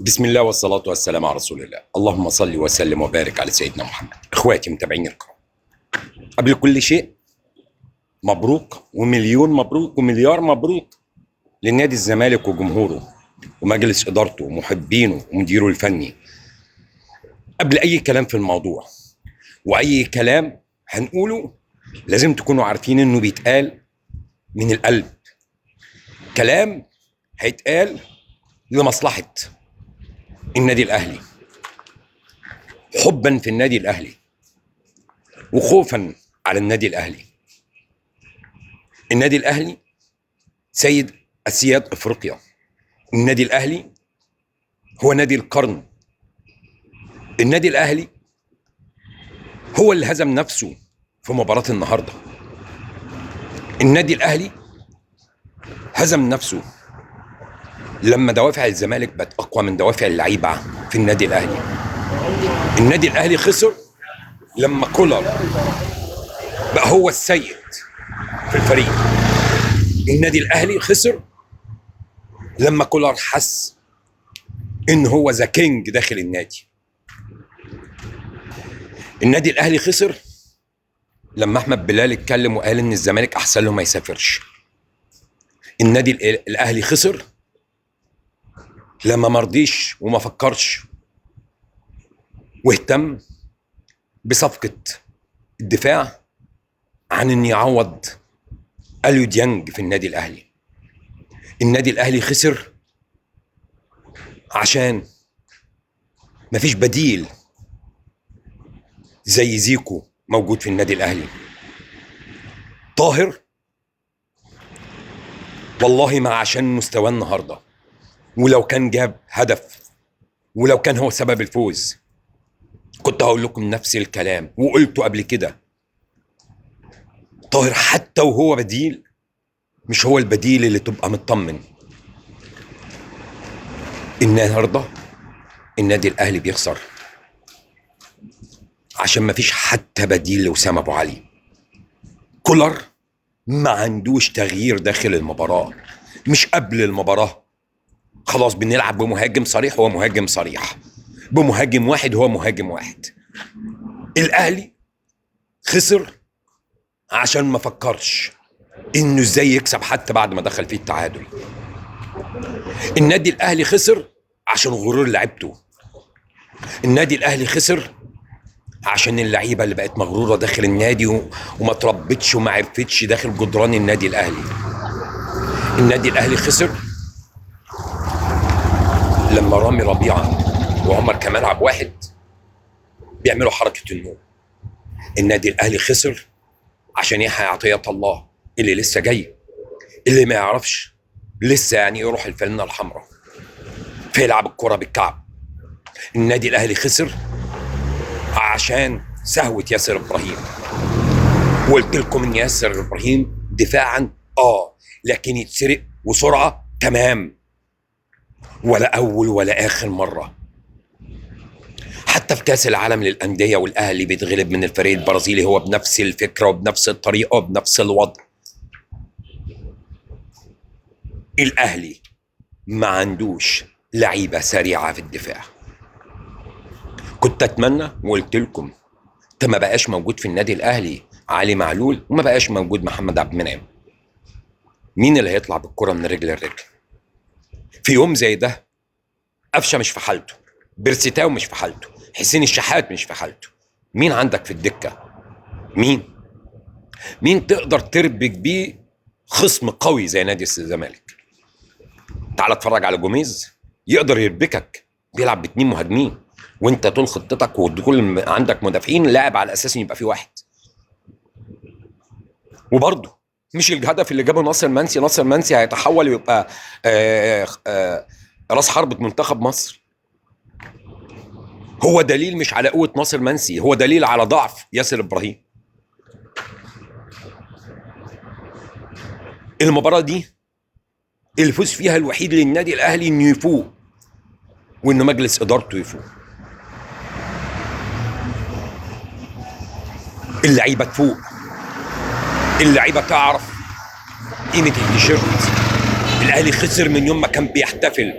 بسم الله والصلاة والسلام على رسول الله. اللهم صل وسلم وبارك على سيدنا محمد. اخواتي متابعين الكرام، قبل كل شيء مبروك ومليون مبروك ومليار مبروك لنادي الزمالك وجمهوره ومجلس ادارته ومحبينه ومديره الفني. قبل اي كلام في الموضوع واي كلام هنقوله لازم تكونوا عارفين انه بيتقال من القلب. كلام هيتقال لمصلحة النادي الاهلي، حبا في النادي الاهلي وخوفا على النادي الاهلي. النادي الاهلي سيد اسياد افريقيا. النادي الاهلي هو نادي القرن. النادي الاهلي هو اللي هزم نفسه في مباراة النهارده. النادي الاهلي هزم نفسه لما دوافع الزمالك بقت اقوى من دوافع اللعيبه في النادي الاهلي. النادي الاهلي خسر لما كولر بقى هو السيد في الفريق. النادي الاهلي خسر لما كولر حس ان هو ذا كينج داخل النادي. النادي الاهلي خسر لما احمد بلال اتكلم وقال ان الزمالك احسن له ما يسافرش. النادي الاهلي خسر لما مرضيش وما فكرش واهتم بصفقة الدفاع عن ان يعوض اليو ديانج في النادي الاهلي. النادي الاهلي خسر عشان مفيش بديل زي زيكو موجود في النادي الاهلي. طاهر والله ما عشان مستواه النهارده، ولو كان جاب هدف ولو كان هو سبب الفوز كنت هقول لكم نفس الكلام وقلته قبل كده. طاهر حتى وهو بديل مش هو البديل اللي تبقى مطمن. النهارده النادي الاهلي بيخسر عشان ما فيش حتى بديل لوسام ابو علي. كولر ما عندوش تغيير داخل المباراه. مش قبل المباراه خلاص بنلعب بمهاجم صريح هو مهاجم صريح، بمهاجم واحد هو مهاجم واحد. الاهلي خسر عشان ما فكرش انه ازاي يكسب حتى بعد ما دخل فيه التعادل. النادي الاهلي خسر عشان غرور لعيبته. النادي الاهلي خسر عشان اللعيبه اللي بقت مغروره داخل النادي وما تربتش وما عرفتش داخل جدران النادي الاهلي. النادي الاهلي خسر لما رامي ربيعه وعمر كمال عبد الواحد بيعملوا حركه النوم. النادي الاهلي خسر عشان يحيى عطية الله اللي لسه جاي، اللي ما يعرفش لسه يعني يروح الفانلة الحمراء فيلعب الكرة بالكعب. النادي الاهلي خسر عشان سهوة ياسر ابراهيم. وقلت لكم ان ياسر ابراهيم دفاعا لكن يتسرق وسرعة تمام، ولا اول ولا اخر مرة. حتى في كاس العالم للانديه والاهلي بيتغلب من الفريق البرازيلي هو بنفس الفكره وبنفس الطريقه وبنفس الوضع. الاهلي ما عندوش لعيبه سريعه في الدفاع. كنت اتمنى وقلت لكم ما بقاش موجود في النادي الاهلي علي معلول وما بقاش موجود محمد عبد المنعم. مين اللي هيطلع بالكره من رجل لرجل في يوم زي ده؟ قفشه مش في حالته، بيرسيتاو مش في حالته، حسين الشحات مش في حالته. مين عندك في الدكه؟ مين تقدر تربك بيه خصم قوي زي نادي الزمالك؟ تعال اتفرج على جوميز، يقدر يربكك. بيلعب باتنين مهاجمين وانت طول خطتك وكل عندك مدافعين لاعب على اساس ان يبقى في واحد. وبرضه مش الهدف اللي جابه ناصر منسي. ناصر منسي هيتحول ويبقى راس حربة منتخب مصر. هو دليل مش على قوة ناصر منسي، هو دليل على ضعف ياسر ابراهيم. المباراة دي الفوز فيها الوحيد للنادي الاهلي انه يفوق وان مجلس ادارته يفوق. اللعيبه تفوق، اللعيبه تعرف قيمه التيشيرت. الاهلي خسر من يوم ما كان بيحتفل